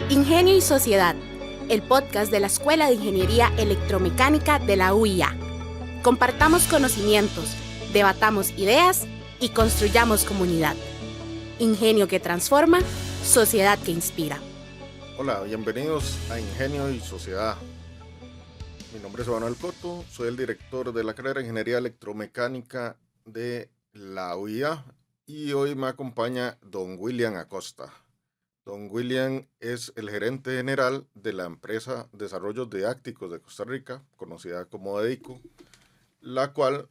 Ingenio y Sociedad, el podcast de la Escuela de Ingeniería Electromecánica de la UIA. Compartamos conocimientos, debatamos ideas y construyamos comunidad. Ingenio que transforma, sociedad que inspira. Hola, bienvenidos a Ingenio y Sociedad. Mi nombre es Manuel Coto, soy el director de la carrera de Ingeniería Electromecánica de la UIA y hoy me acompaña don William Acosta. Don William es el gerente general de la empresa Desarrollos Didácticos de Costa Rica, conocida como DEDICO, la cual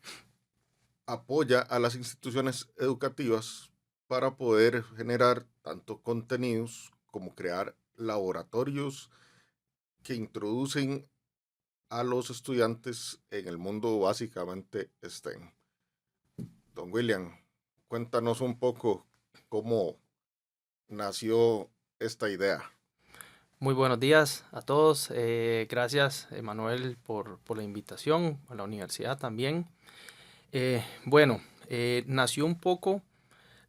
apoya a las instituciones educativas para poder generar tanto contenidos como crear laboratorios que introducen a los estudiantes en el mundo básicamente STEM. Don William, cuéntanos un poco cómo nació esta idea. Muy buenos días a todos. Gracias, Emanuel, por la invitación a la universidad también. Nació un poco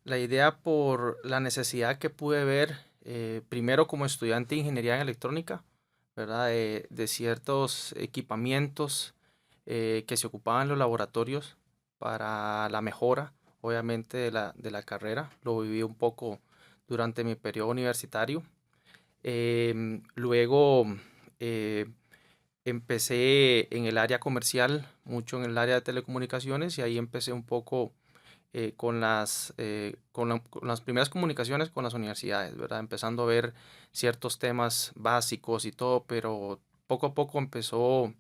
la idea por la necesidad que pude ver, primero como estudiante de ingeniería en electrónica, ¿verdad? De ciertos equipamientos que se ocupaban en los laboratorios para la mejora, obviamente, de la carrera. Lo viví un poco durante mi periodo universitario. Luego eh, empecé en el área comercial, mucho en el área de telecomunicaciones, y ahí empecé un poco con las primeras comunicaciones con las universidades, ¿verdad? Empezando a ver ciertos temas básicos y todo, pero poco a poco empezó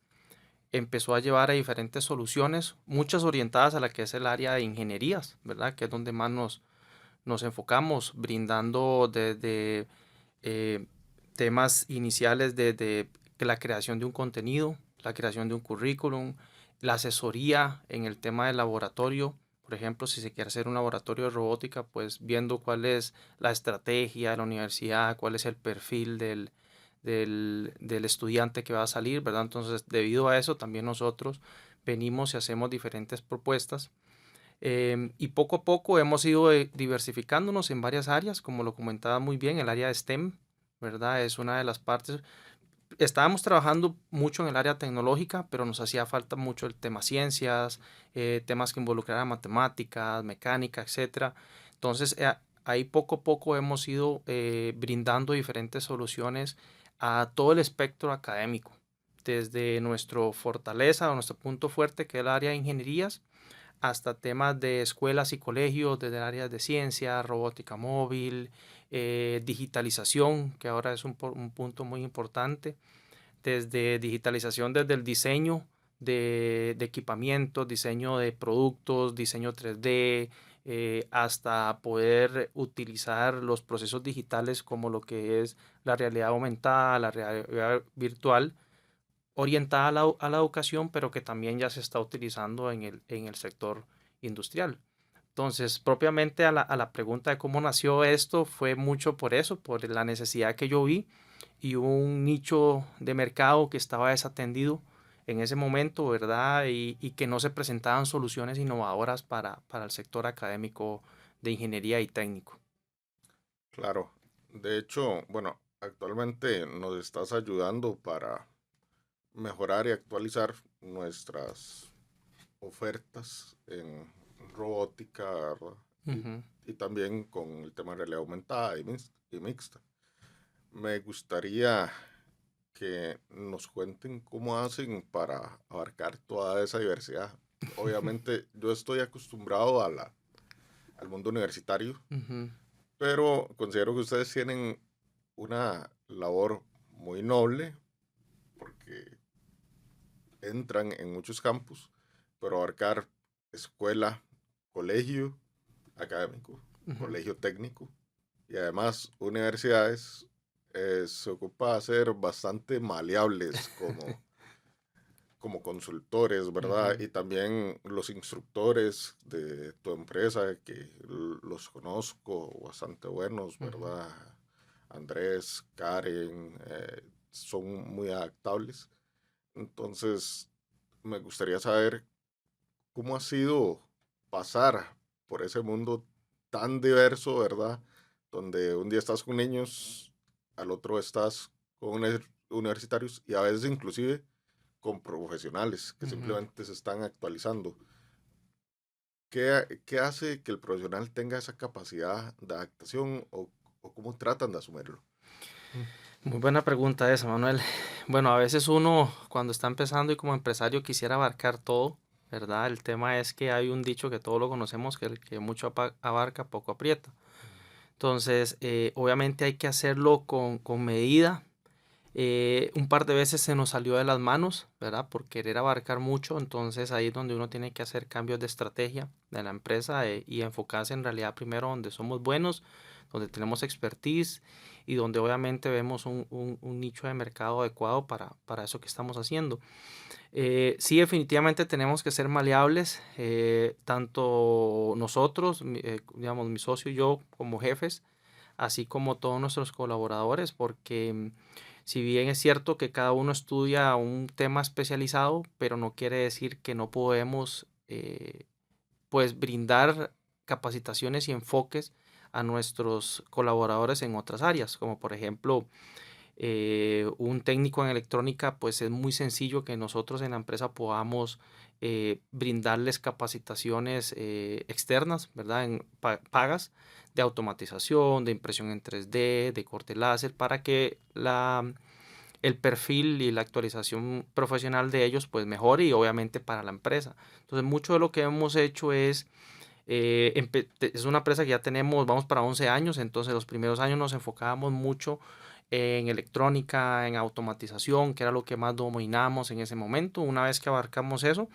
a llevar a diferentes soluciones, muchas orientadas a la que es el área de ingenierías, ¿verdad? Que es donde más nos enfocamos, brindando desde eh, temas iniciales desde la creación de un contenido, la creación de un currículum, la asesoría en el tema del laboratorio. Por ejemplo, si se quiere hacer un laboratorio de robótica, pues viendo cuál es la estrategia de la universidad, cuál es el perfil del estudiante que va a salir, ¿verdad? Entonces, debido a eso, también nosotros venimos y hacemos diferentes propuestas. Y poco a poco hemos ido diversificándonos en varias áreas, como lo comentaba muy bien, el área de STEM, ¿verdad? Es una de las partes. Estábamos trabajando mucho en el área tecnológica, pero nos hacía falta mucho el tema ciencias, temas que involucraran matemáticas, mecánica, etcétera. Entonces, ahí poco a poco hemos ido brindando diferentes soluciones a todo el espectro académico, desde nuestra fortaleza o nuestro punto fuerte, que es el área de ingenierías, hasta temas de escuelas y colegios, desde el área de ciencia, robótica móvil, digitalización, que ahora es un punto muy importante, desde digitalización, desde el diseño de equipamientos, diseño de productos, diseño 3D, hasta poder utilizar los procesos digitales como lo que es la realidad aumentada, la realidad virtual, orientada a la educación, pero que también ya se está utilizando en el sector industrial. Entonces, propiamente a la pregunta de cómo nació esto, fue mucho por eso, por la necesidad que yo vi y un nicho de mercado que estaba desatendido en ese momento, ¿verdad? Y que no se presentaban soluciones innovadoras para el sector académico de ingeniería y técnico. Claro, de hecho, bueno, actualmente nos estás ayudando para mejorar y actualizar nuestras ofertas en robótica, ¿verdad? Ujú. Y también con el tema de realidad aumentada y mixta. Me gustaría que nos cuenten cómo hacen para abarcar toda esa diversidad. Obviamente yo estoy acostumbrado al mundo universitario, Ujú. pero considero que ustedes tienen una labor muy noble porque entran en muchos campos, pero abarcar escuela, colegio académico, Ujú. colegio técnico y además universidades se ocupa de ser bastante maleables como consultores, ¿verdad? Ujú. Y también los instructores de tu empresa, que los conozco, bastante buenos, Ujú. ¿verdad? Andrés, Karen, son muy adaptables. Entonces, me gustaría saber cómo ha sido pasar por ese mundo tan diverso, ¿verdad? Donde un día estás con niños al otro estás con universitarios y a veces inclusive con profesionales que Ujú. simplemente se están actualizando. ¿Qué hace que el profesional tenga esa capacidad de adaptación o cómo tratan de asumirlo? Muy buena pregunta esa, Manuel. Bueno, a veces uno cuando está empezando y como empresario quisiera abarcar todo, ¿verdad? El tema es que hay un dicho que todos lo conocemos, que el que mucho abarca, poco aprieta. Entonces, obviamente hay que hacerlo con medida. Un par de veces se nos salió de las manos, ¿verdad? Por querer abarcar mucho. Entonces ahí es donde uno tiene que hacer cambios de estrategia de la empresa y enfocarse en realidad primero donde somos buenos, donde tenemos expertise y donde obviamente vemos un nicho de mercado adecuado para eso que estamos haciendo. Sí, definitivamente tenemos que ser maleables, tanto nosotros, digamos, mi socio y yo como jefes, así como todos nuestros colaboradores, porque si bien es cierto que cada uno estudia un tema especializado, pero no quiere decir que no podemos pues brindar capacitaciones y enfoques a nuestros colaboradores en otras áreas, como por ejemplo un técnico en electrónica, pues es muy sencillo que nosotros en la empresa podamos brindarles capacitaciones externas, ¿verdad? Pagas de automatización, de impresión en 3D, de corte láser, para que el perfil y la actualización profesional de ellos pues mejore y obviamente para la empresa. Entonces mucho de lo que hemos hecho es una empresa que ya tenemos, vamos para 11 años, entonces los primeros años nos enfocábamos mucho en electrónica, en automatización, que era lo que más dominamos en ese momento. Una vez que abarcamos eso,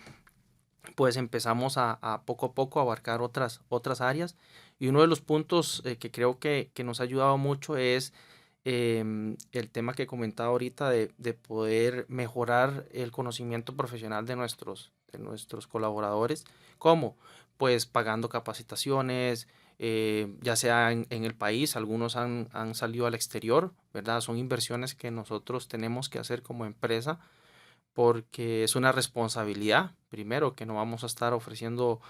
pues empezamos a poco a poco abarcar otras áreas. Y uno de los puntos que creo que nos ha ayudado mucho es el tema que comentaba ahorita de poder mejorar el conocimiento profesional de nuestros colaboradores. ¿Cómo? Pues pagando capacitaciones, ya sea en el país, algunos han salido al exterior, ¿verdad? Son inversiones que nosotros tenemos que hacer como empresa porque es una responsabilidad, primero, que no vamos a estar ofreciendo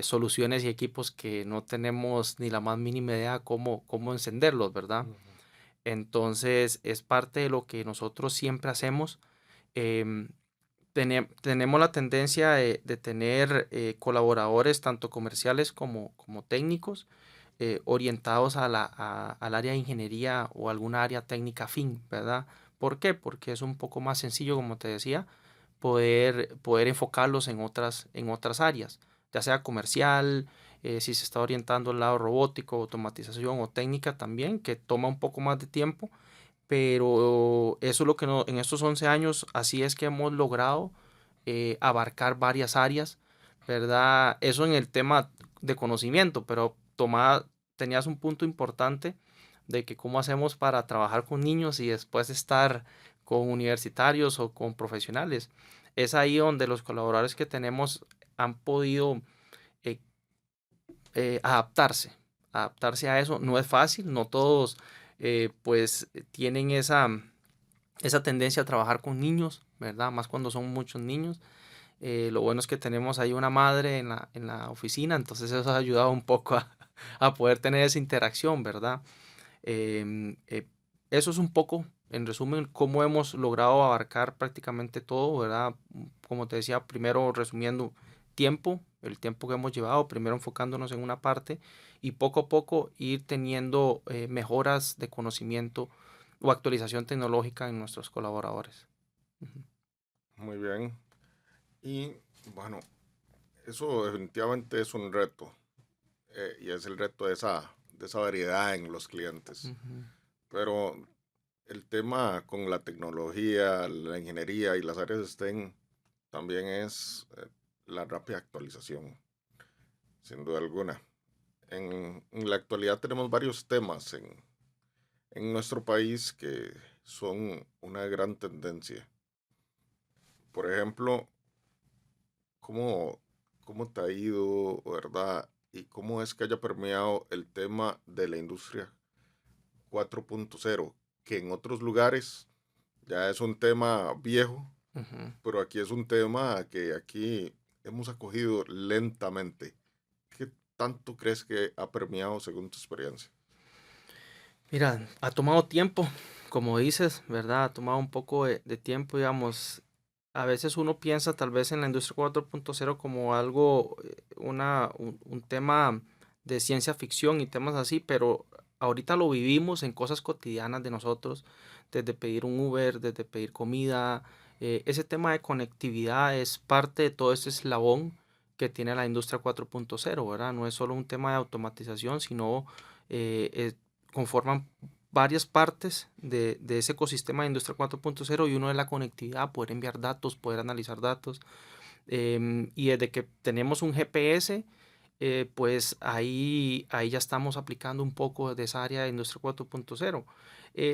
soluciones y equipos que no tenemos ni la más mínima idea cómo encenderlos, ¿verdad? Ujú. Entonces, es parte de lo que nosotros siempre hacemos. Em, tenemos la tendencia de tener colaboradores, tanto comerciales como técnicos, orientados al área de ingeniería o alguna área técnica afín, ¿verdad? ¿Por qué? Porque es un poco más sencillo, como te decía, poder enfocarlos en otras áreas, ya sea comercial, si se está orientando al lado robótico, automatización o técnica también, que toma un poco más de tiempo, pero eso es lo que en estos 11 años, así es que hemos logrado abarcar varias áreas, ¿verdad? Eso en el tema de conocimiento, pero tenías un punto importante de que cómo hacemos para trabajar con niños y después estar con universitarios o con profesionales. Es ahí donde los colaboradores que tenemos han podido eh, adaptarse a eso. No es fácil, no todos pues tienen esa tendencia a trabajar con niños, ¿verdad? Más cuando son muchos niños. Lo bueno es que tenemos ahí una madre en la oficina, entonces eso ha ayudado un poco a poder tener esa interacción, ¿verdad? Eso es un poco, en resumen, cómo hemos logrado abarcar prácticamente todo, ¿verdad? Como te decía, primero resumiendo el tiempo que hemos llevado, primero enfocándonos en una parte y poco a poco ir teniendo mejoras de conocimiento o actualización tecnológica en nuestros colaboradores. Ujú. Muy bien. Y bueno, eso definitivamente es un reto. Y es el reto de esa variedad en los clientes. Ujú. Pero el tema con la tecnología, la ingeniería y las áreas STEM también es la rápida actualización, sin duda alguna. En la actualidad tenemos varios temas en nuestro país que son una gran tendencia. Por ejemplo, ¿cómo, cómo te ha ido, verdad? ¿Y cómo es que haya permeado el tema de la industria 4.0, que en otros lugares ya es un tema viejo, Ujú. pero aquí es un tema que aquí hemos acogido lentamente? ¿Qué tanto crees que ha permeado según tu experiencia? Mira, ha tomado tiempo, como dices, ¿verdad? Ha tomado un poco de tiempo, digamos. A veces uno piensa tal vez en la industria 4.0 como algo, un tema de ciencia ficción y temas así, pero ahorita lo vivimos en cosas cotidianas de nosotros, desde pedir un Uber, desde pedir comida. Ese tema de conectividad es parte de todo ese eslabón que tiene la industria 4.0, ¿verdad? No es solo un tema de automatización, sino eh, conforman varias partes de ese ecosistema de industria 4.0 y uno es la conectividad, poder enviar datos, poder analizar datos. Y desde que tenemos un GPS, pues ahí ya estamos aplicando un poco de esa área de industria 4.0.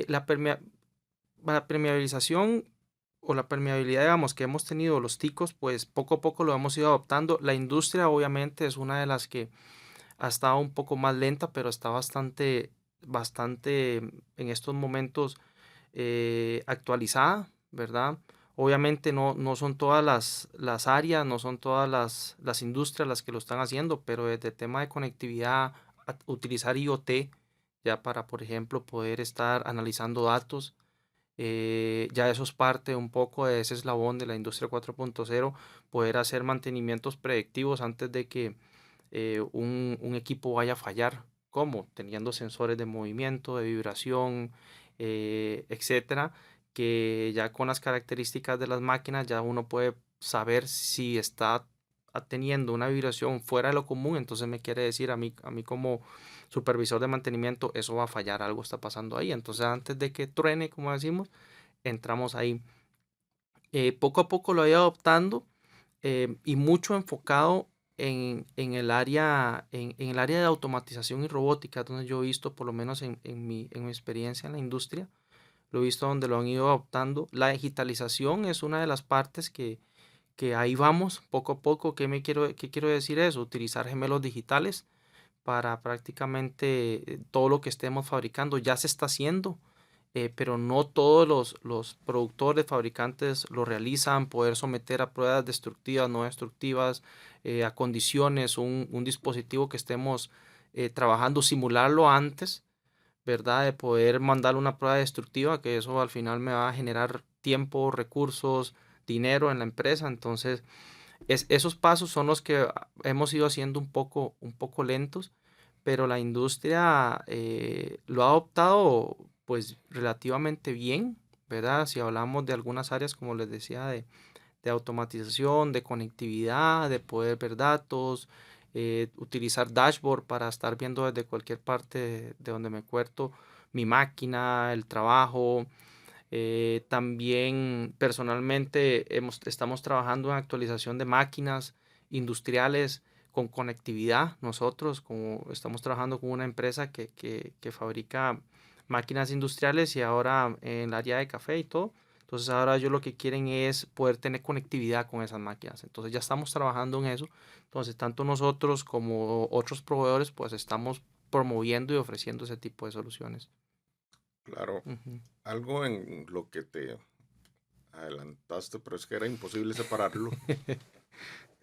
La permeabilización o la permeabilidad, digamos, que hemos tenido los ticos, pues poco a poco lo hemos ido adoptando. La industria obviamente es una de las que ha estado un poco más lenta, pero está bastante en estos momentos actualizada, ¿verdad? Obviamente no son todas las áreas, no son todas las industrias las que lo están haciendo, pero desde el tema de conectividad, utilizar IoT ya para, por ejemplo, poder estar analizando datos, ya eso es parte un poco de ese eslabón de la industria 4.0, poder hacer mantenimientos predictivos antes de que un equipo vaya a fallar. ¿Cómo? Teniendo sensores de movimiento, de vibración, etcétera, que ya con las características de las máquinas ya uno puede saber si está teniendo una vibración fuera de lo común, entonces me quiere decir a mí como supervisor de mantenimiento, eso va a fallar, algo está pasando ahí. Entonces antes de que truene, como decimos, entramos ahí. Poco a poco lo he ido adoptando y mucho enfocado en el área de automatización y robótica, donde yo he visto, por lo menos en mi experiencia en la industria, lo he visto donde lo han ido adoptando. La digitalización es una de las partes que ahí vamos poco a poco. ¿Qué quiero decir eso? Utilizar gemelos digitales para prácticamente todo lo que estemos fabricando. Ya se está haciendo, pero no todos los productores, fabricantes lo realizan, poder someter a pruebas destructivas, no destructivas, a condiciones, un dispositivo que estemos trabajando, simularlo antes, ¿verdad? De poder mandar una prueba destructiva, que eso al final me va a generar tiempo, recursos, dinero en la empresa. Entonces, esos pasos son los que hemos ido haciendo un poco lentos, pero la industria lo ha adoptado pues relativamente bien, ¿verdad? Si hablamos de algunas áreas, como les decía, de automatización, de conectividad, de poder ver datos, utilizar dashboard para estar viendo desde cualquier parte de donde me encuentro mi máquina, el trabajo. También personalmente estamos trabajando en actualización de máquinas industriales con conectividad. Nosotros como estamos trabajando con una empresa que fabrica máquinas industriales y ahora en el área de café y todo. Entonces ahora ellos lo que quieren es poder tener conectividad con esas máquinas. Entonces ya estamos trabajando en eso. Entonces tanto nosotros como otros proveedores pues estamos promoviendo y ofreciendo ese tipo de soluciones. Claro, Ujú. algo en lo que te adelantaste, pero es que era imposible separarlo,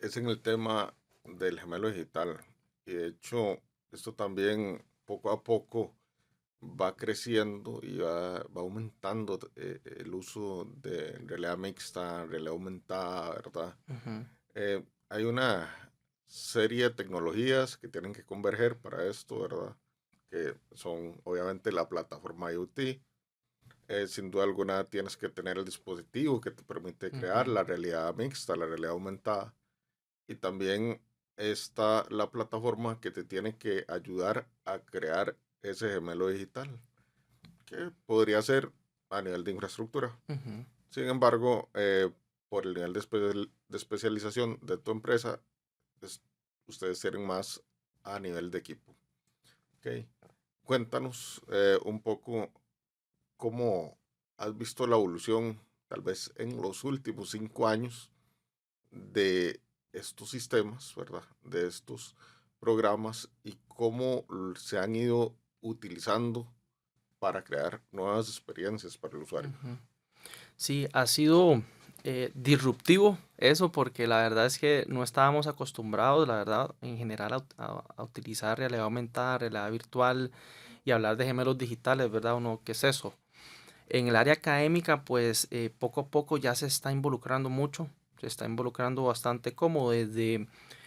es en el tema del gemelo digital. Y de hecho, esto también poco a poco va creciendo y va aumentando el uso de realidad mixta, realidad aumentada, ¿verdad? Ujú. Hay una serie de tecnologías que tienen que converger para esto, ¿verdad? Que son obviamente la plataforma IoT. Sin duda alguna tienes que tener el dispositivo que te permite crear Ujú. la realidad mixta, la realidad aumentada. Y también está la plataforma que te tiene que ayudar a crear ese gemelo digital, que podría ser a nivel de infraestructura. Ujú. Sin embargo, por el nivel de especialización de tu empresa, es- ustedes tienen más a nivel de equipo. ¿Ok? Cuéntanos un poco cómo has visto la evolución, tal vez en los últimos 5 años, de estos sistemas, ¿verdad? De estos programas y cómo se han ido utilizando para crear nuevas experiencias para el usuario. Ujú. Sí, ha sido disruptivo eso porque la verdad es que no estábamos acostumbrados, la verdad, en general a utilizar realidad aumentada, realidad virtual y hablar de gemelos digitales, ¿verdad? Uno, ¿qué es eso? En el área académica, pues poco a poco ya se está involucrando mucho, se está involucrando bastante como desde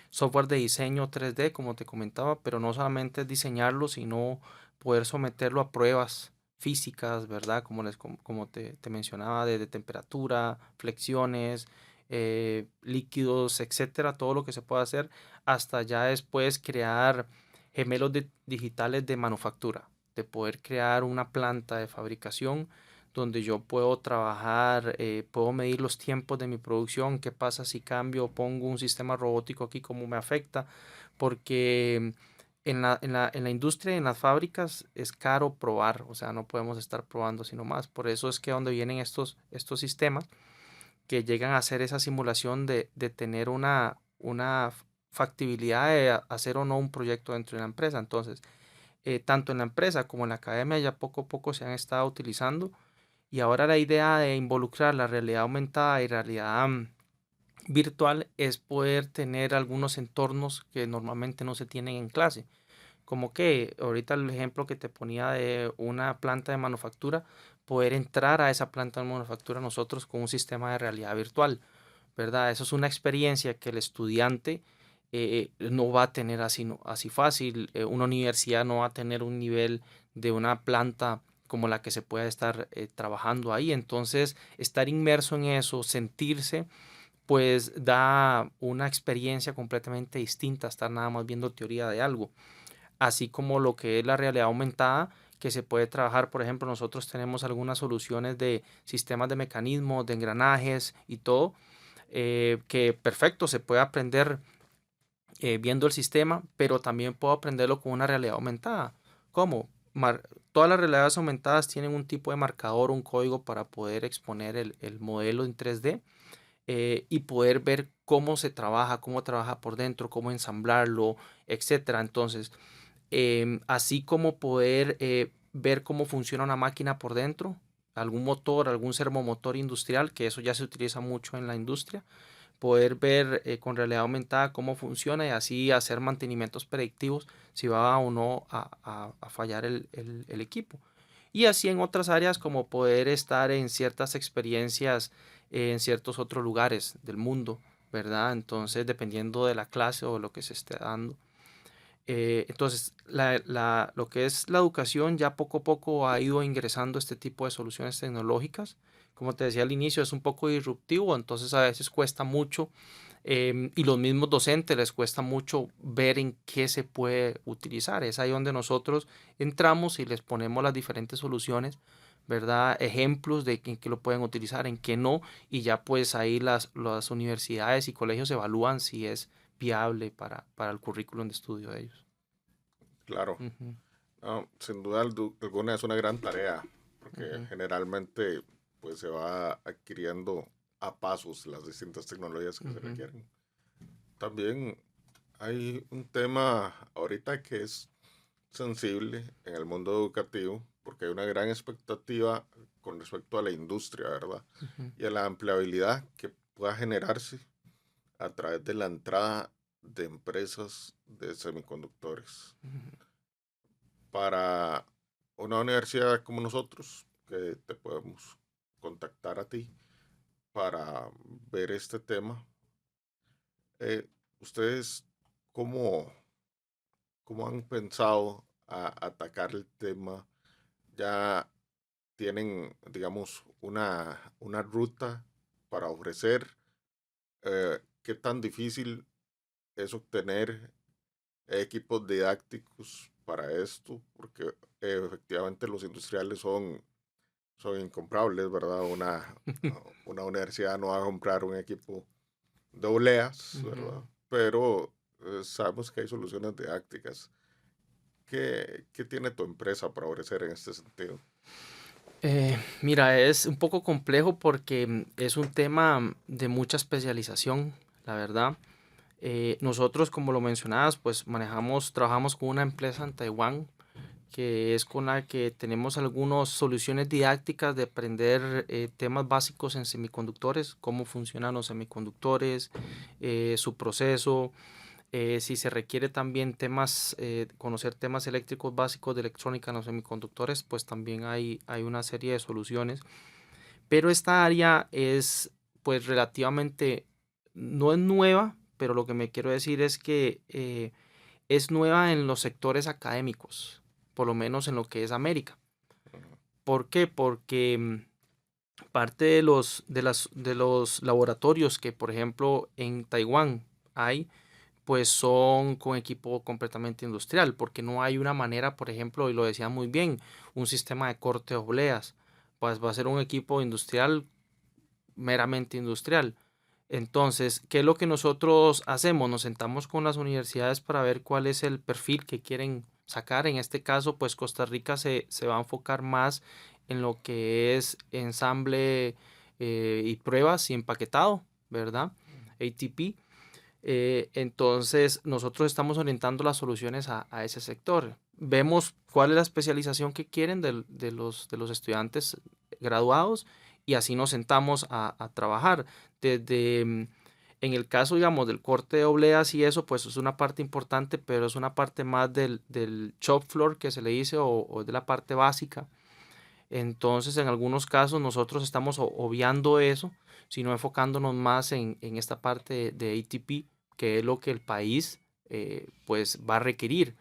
software de diseño 3D, como te comentaba, pero no solamente es diseñarlo, sino poder someterlo a pruebas físicas, ¿verdad? Como te mencionaba, de temperatura, flexiones, líquidos, etcétera, todo lo que se puede hacer, hasta ya después crear digitales de manufactura, de poder crear una planta de fabricación donde yo puedo trabajar, puedo medir los tiempos de mi producción, qué pasa si cambio, pongo un sistema robótico aquí, cómo me afecta, porque en la industria, en las fábricas, es caro probar, o sea, no podemos estar probando sino más. Por eso es que donde vienen estos sistemas que llegan a hacer esa simulación de tener una factibilidad de hacer o no un proyecto dentro de la empresa. Entonces, tanto en la empresa como en la academia ya poco a poco se han estado utilizando y ahora la idea de involucrar la realidad aumentada y realidad virtual es poder tener algunos entornos que normalmente no se tienen en clase. Como que ahorita el ejemplo que te ponía de una planta de manufactura, poder entrar a esa planta de manufactura nosotros con un sistema de realidad virtual, ¿verdad? Eso es una experiencia que el estudiante no va a tener así, así fácil. Una universidad no va a tener un nivel de una planta como la que se puede estar trabajando ahí. Entonces, estar inmerso en eso, sentirse, pues da una experiencia completamente distinta a estar nada más viendo teoría de algo. Así como lo que es la realidad aumentada, que se puede trabajar, por ejemplo, nosotros tenemos algunas soluciones de sistemas de mecanismos, de engranajes y todo, que perfecto, se puede aprender viendo el sistema, pero también puedo aprenderlo con una realidad aumentada. ¿Cómo? Todas las realidades aumentadas tienen un tipo de marcador, un código para poder exponer el modelo en 3D y poder ver cómo se trabaja, cómo trabaja por dentro, cómo ensamblarlo, etcétera. Entonces, así como poder ver cómo funciona una máquina por dentro, algún motor, algún servomotor industrial, que eso ya se utiliza mucho en la industria, poder ver con realidad aumentada cómo funciona y así hacer mantenimientos predictivos si va o no a fallar el equipo. Y así en otras áreas como poder estar en ciertas experiencias en ciertos otros lugares del mundo, ¿verdad? Entonces, dependiendo de la clase o lo que se esté dando. Entonces, lo que es la educación ya poco a poco ha ido ingresando este tipo de soluciones tecnológicas. Como te decía al inicio, es un poco disruptivo, entonces a veces cuesta mucho y los mismos docentes les cuesta mucho ver en qué se puede utilizar. Es ahí donde nosotros entramos y les ponemos las diferentes soluciones, ¿verdad? Ejemplos de en qué lo pueden utilizar, en qué no, y ya pues ahí las universidades y colegios evalúan si es viable para el currículum de estudio de ellos. Claro. Ujú, No, sin duda alguna es una gran tarea, porque ujú, generalmente pues se va adquiriendo a pasos las distintas tecnologías que se ujú, requieren. También hay un tema ahorita que es sensible en el mundo educativo, porque hay una gran expectativa con respecto a la industria, ¿verdad? ujú, Y a la empleabilidad que pueda generarse a través de la entrada de empresas de semiconductores. ujú. Para una universidad como nosotros, que te podemos contactar a ti para ver este tema, ¿ustedes cómo, cómo han pensado atacar el tema? ¿Ya tienen, digamos, una ruta para ofrecer? ¿Qué tan difícil es obtener equipos didácticos para esto? Porque efectivamente los industriales son incomprables, ¿verdad? Una universidad no va a comprar un equipo de obleas, Ujú. ¿verdad? Pero sabemos que hay soluciones didácticas. ¿Qué tiene tu empresa para ofrecer en este sentido? Mira, es un poco complejo porque es un tema de mucha especialización, la verdad. Nosotros, como lo mencionabas, pues trabajamos con una empresa en Taiwán que es con la que tenemos algunas soluciones didácticas de aprender temas básicos en semiconductores, cómo funcionan los semiconductores, su proceso, Si se requiere también conocer temas eléctricos básicos de electrónica en los semiconductores, pues también hay una serie de soluciones. Pero esta área es pues relativamente, no es nueva, pero lo que me quiero decir es que es nueva en los sectores académicos, por lo menos en lo que es América. ¿Por qué? Porque parte de los laboratorios que, por ejemplo, en Taiwán hay, pues son con equipo completamente industrial, porque no hay una manera, por ejemplo, y lo decía muy bien, un sistema de corte de obleas, pues va a ser un equipo industrial, meramente industrial. Entonces, ¿qué es lo que nosotros hacemos? Nos sentamos con las universidades para ver cuál es el perfil que quieren sacar. En este caso, pues Costa Rica se va a enfocar más en lo que es ensamble y pruebas y empaquetado, ¿verdad? ATP. Entonces, nosotros estamos orientando las soluciones a ese sector. Vemos cuál es la especialización que quieren de los estudiantes graduados y así nos sentamos a trabajar. En el caso, digamos, del corte de obleas y eso, pues es una parte importante, pero es una parte más del shop floor que se le dice o de la parte básica. Entonces, en algunos casos nosotros estamos obviando eso, sino enfocándonos más en esta parte de ATP, que es lo que el país pues va a requerir.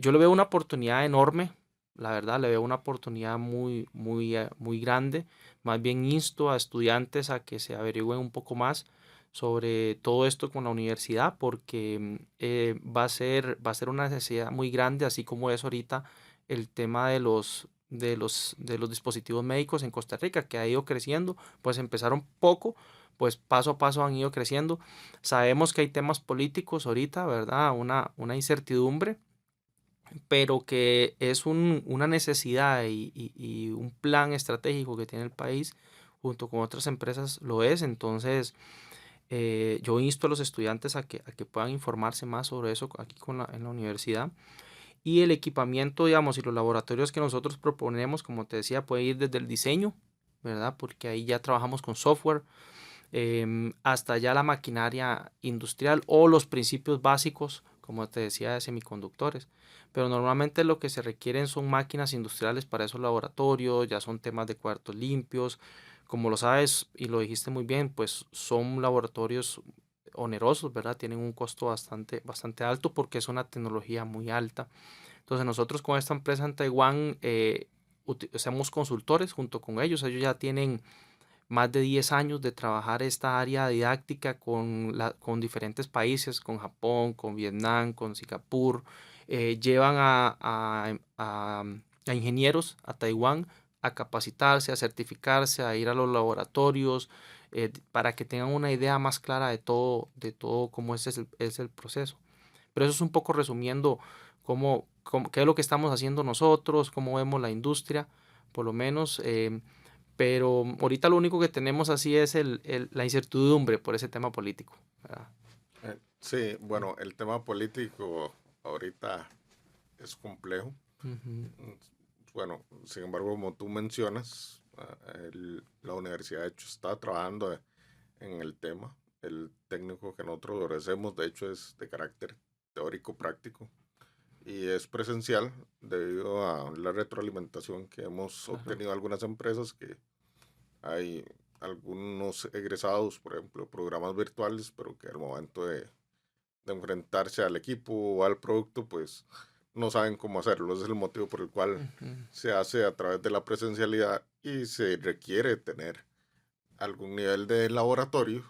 Yo le veo una oportunidad enorme, la verdad, le veo una oportunidad muy, muy, muy grande. Más bien insto a estudiantes a que se averigüen un poco más sobre todo esto con la universidad, porque va a ser una necesidad muy grande, así como es ahorita el tema de los dispositivos médicos en Costa Rica, que ha ido creciendo, pues empezaron poco, pues paso a paso han ido creciendo. Sabemos que hay temas políticos ahorita, ¿verdad? Una incertidumbre, pero que es una necesidad y un plan estratégico que tiene el país junto con otras empresas lo es. Entonces, yo insto a los estudiantes a que puedan informarse más sobre eso aquí en la universidad. Y el equipamiento, digamos, y los laboratorios que nosotros proponemos, como te decía, puede ir desde el diseño, ¿verdad? Porque ahí ya trabajamos con software, hasta ya la maquinaria industrial o los principios básicos, como te decía, de semiconductores. Pero normalmente lo que se requieren son máquinas industriales para esos laboratorios, ya son temas de cuartos limpios. Como lo sabes y lo dijiste muy bien, pues son laboratorios onerosos, ¿verdad? Tienen un costo bastante, bastante alto porque es una tecnología muy alta. Entonces nosotros con esta empresa en Taiwán somos consultores junto con ellos. Ellos ya tienen más de 10 años de trabajar esta área didáctica con diferentes países, con Japón, con Vietnam, con Singapur. Llevan a ingenieros a Taiwán a capacitarse, a certificarse, a ir a los laboratorios, para que tengan una idea más clara de todo cómo es el proceso. Pero eso es un poco resumiendo qué es lo que estamos haciendo nosotros, cómo vemos la industria, por lo menos. Pero ahorita lo único que tenemos así es la incertidumbre por ese tema político, ¿verdad? Sí, bueno, el tema político ahorita es complejo. Ujú, Bueno, sin embargo, como tú mencionas, la universidad de hecho está trabajando en el tema. El técnico que nosotros ofrecemos, de hecho, es de carácter teórico práctico y es presencial debido a la retroalimentación que hemos ajá, obtenido algunas empresas que hay algunos egresados, por ejemplo, programas virtuales, pero que al momento de enfrentarse al equipo o al producto, pues no saben cómo hacerlo. Ese es el motivo por el cual ujú, se hace a través de la presencialidad y se requiere tener algún nivel de laboratorio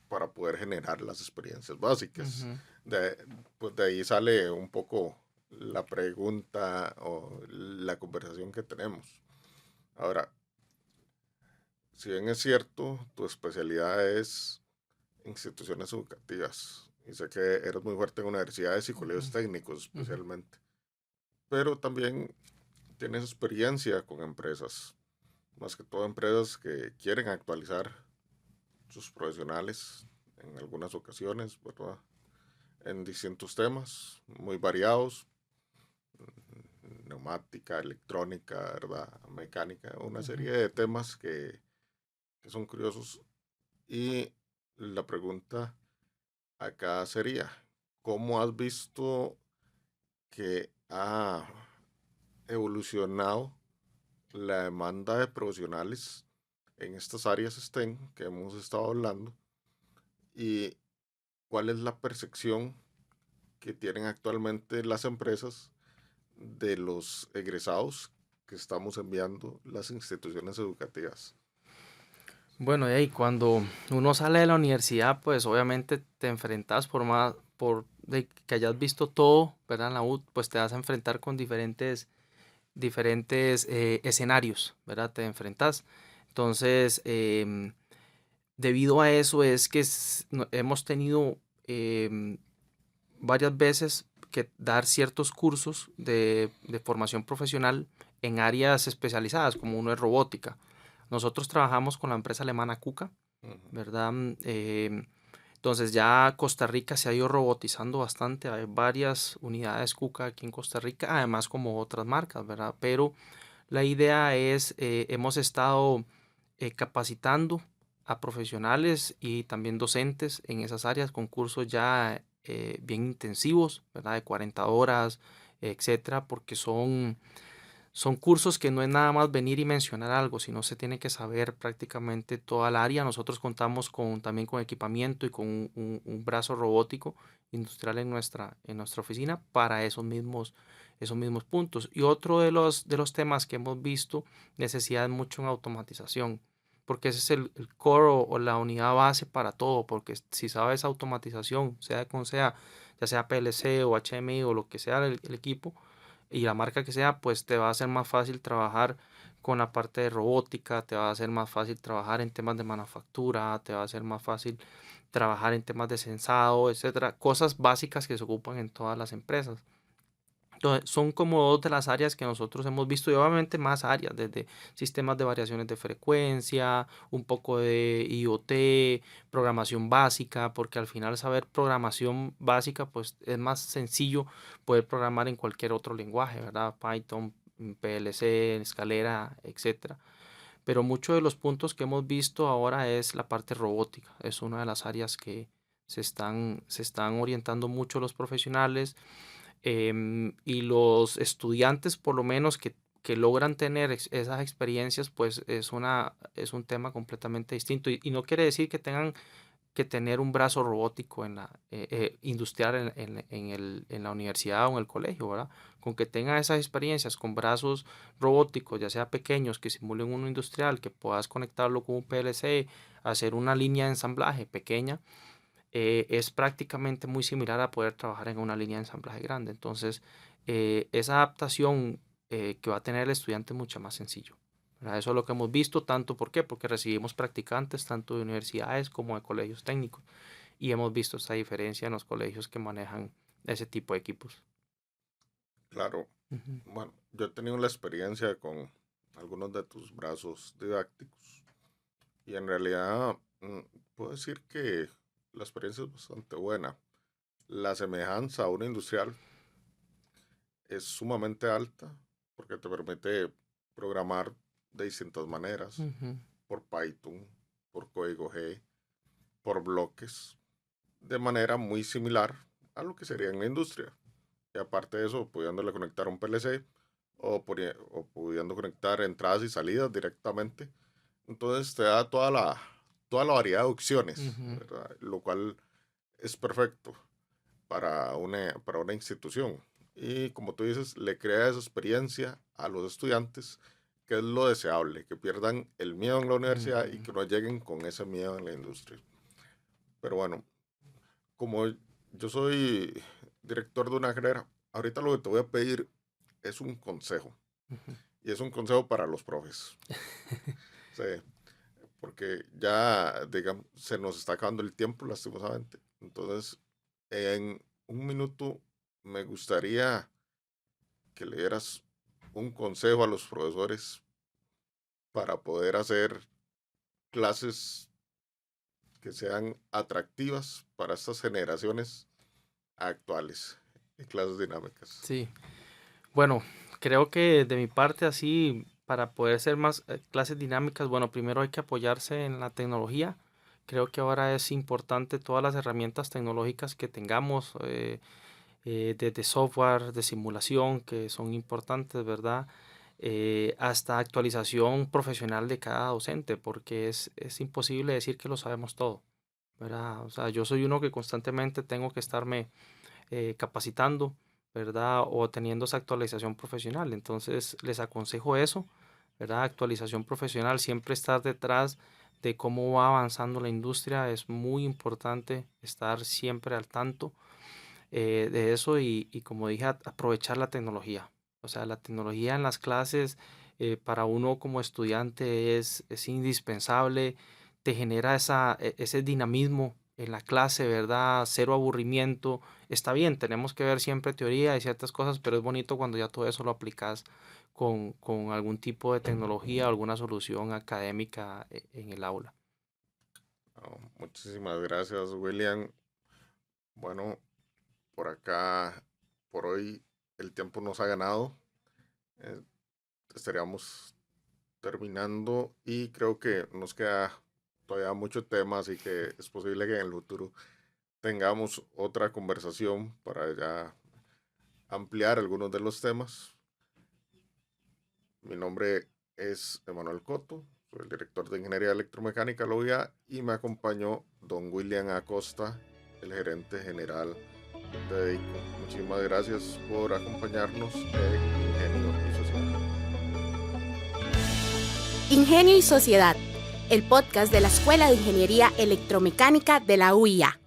para poder generar las experiencias básicas. ujú, De, pues de ahí sale un poco la pregunta o la conversación que tenemos. Ahora, si bien es cierto, tu especialidad es instituciones educativas y sé que eres muy fuerte en universidades y colegios ujú, técnicos ujú, especialmente, pero también tienes experiencia con empresas, más que todo empresas que quieren actualizar sus profesionales en algunas ocasiones, ¿verdad? En distintos temas muy variados, neumática, electrónica, ¿verdad? Mecánica, una ujú. serie de temas que son curiosos. Y la pregunta acá sería, ¿cómo has visto que ha evolucionado la demanda de profesionales en estas áreas STEM que hemos estado hablando? ¿Y cuál es la percepción que tienen actualmente las empresas de los egresados que estamos enviando las instituciones educativas? Bueno, y cuando uno sale de la universidad, pues obviamente te enfrentas por más, por de que hayas visto todo, ¿verdad? En la U, pues te vas a enfrentar con diferentes escenarios, ¿verdad? Te enfrentas. Entonces, debido a eso es que hemos tenido varias veces que dar ciertos cursos de formación profesional en áreas especializadas, como uno es robótica. Nosotros trabajamos con la empresa alemana KUKA, Ujú. ¿verdad? Entonces ya Costa Rica se ha ido robotizando bastante, hay varias unidades KUKA aquí en Costa Rica, además como otras marcas, ¿verdad? Pero la idea es, hemos estado capacitando a profesionales y también docentes en esas áreas con cursos ya bien intensivos, ¿verdad? De 40 horas, etcétera, porque son cursos que no es nada más venir y mencionar algo, sino se tiene que saber prácticamente toda el área. Nosotros contamos también con equipamiento y con un brazo robótico industrial en nuestra oficina para esos mismos puntos. Y otro de los temas que hemos visto, necesidad mucho en automatización, porque ese es el core o la unidad base para todo, porque si sabes automatización, sea, ya sea PLC o HMI o lo que sea el equipo, y la marca que sea, pues te va a ser más fácil trabajar con la parte de robótica, te va a ser más fácil trabajar en temas de manufactura, te va a ser más fácil trabajar en temas de sensado, etcétera, cosas básicas que se ocupan en todas las empresas. Entonces, son como dos de las áreas que nosotros hemos visto y obviamente más áreas, desde sistemas de variaciones de frecuencia, un poco de IoT, programación básica, porque al final saber programación básica pues es más sencillo poder programar en cualquier otro lenguaje, ¿verdad? Python, PLC, escalera, etcétera. Pero muchos de los puntos que hemos visto ahora es la parte robótica, es una de las áreas que se están orientando mucho los profesionales, y los estudiantes por lo menos que logran tener esas experiencias, pues es un tema completamente distinto y no quiere decir que tengan que tener un brazo robótico industrial en la universidad o en el colegio, ¿verdad? Con que tengan esas experiencias con brazos robóticos, ya sea pequeños, que simulen uno industrial, que puedas conectarlo con un PLC, hacer una línea de ensamblaje pequeña, es prácticamente muy similar a poder trabajar en una línea de ensamblaje grande. Entonces, esa adaptación que va a tener el estudiante es mucho más sencillo, ¿verdad? Eso es lo que hemos visto, tanto, ¿por qué? Porque recibimos practicantes tanto de universidades como de colegios técnicos y hemos visto esta diferencia en los colegios que manejan ese tipo de equipos. Claro, Ujú. bueno, yo he tenido la experiencia con algunos de tus brazos didácticos y en realidad puedo decir que la experiencia es bastante buena. La semejanza a una industrial es sumamente alta porque te permite programar de distintas maneras, Ujú. por Python, por código G, por bloques, de manera muy similar a lo que sería en la industria. Y aparte de eso, pudiéndole conectar un PLC o pudiendo conectar entradas y salidas directamente. Entonces te da toda la variedad de opciones, Ujú. ¿verdad? Lo cual es perfecto para una institución. Y como tú dices, le crea esa experiencia a los estudiantes, que es lo deseable, que pierdan el miedo en la universidad y Ujú. que no lleguen con ese miedo en la industria. Pero bueno, como yo soy director de una carrera, ahorita lo que te voy a pedir es un consejo. Ujú. Y es un consejo para los profes. Sí, porque ya, digamos, se nos está acabando el tiempo, lastimosamente. Entonces, en un minuto me gustaría que le dieras un consejo a los profesores para poder hacer clases que sean atractivas para estas generaciones actuales y clases dinámicas. Sí, bueno, creo que de mi parte así, para poder hacer más clases dinámicas, bueno, primero hay que apoyarse en la tecnología, Creo que ahora es importante todas las herramientas tecnológicas que tengamos, desde software, de simulación, que son importantes, ¿verdad? Hasta actualización profesional de cada docente, porque es imposible decir que lo sabemos todo, ¿verdad? O sea, yo soy uno que constantemente tengo que estarme capacitando, ¿verdad? O teniendo esa actualización profesional. Entonces, les aconsejo eso, ¿verdad? Actualización profesional, siempre estar detrás de cómo va avanzando la industria. Es muy importante estar siempre al tanto de eso y como dije, aprovechar la tecnología. O sea, la tecnología en las clases para uno como estudiante es indispensable, te genera ese dinamismo en la clase, ¿verdad? Cero aburrimiento. Está bien, tenemos que ver siempre teoría y ciertas cosas, pero es bonito cuando ya todo eso lo aplicas con algún tipo de tecnología o alguna solución académica en el aula. Muchísimas gracias, William. Bueno, por acá, por hoy, el tiempo nos ha ganado. Eh, Estaríamos terminando y creo que nos queda todavía mucho tema, así que es posible que en el futuro tengamos otra conversación para ya ampliar algunos de los temas. Mi nombre es Emanuel Coto, soy el director de Ingeniería Electromecánica de la UIA y me acompañó don William Acosta, el gerente general de EICO. Muchísimas gracias por acompañarnos en Ingenio y Sociedad. Ingenio y Sociedad, el podcast de la Escuela de Ingeniería Electromecánica de la UIA.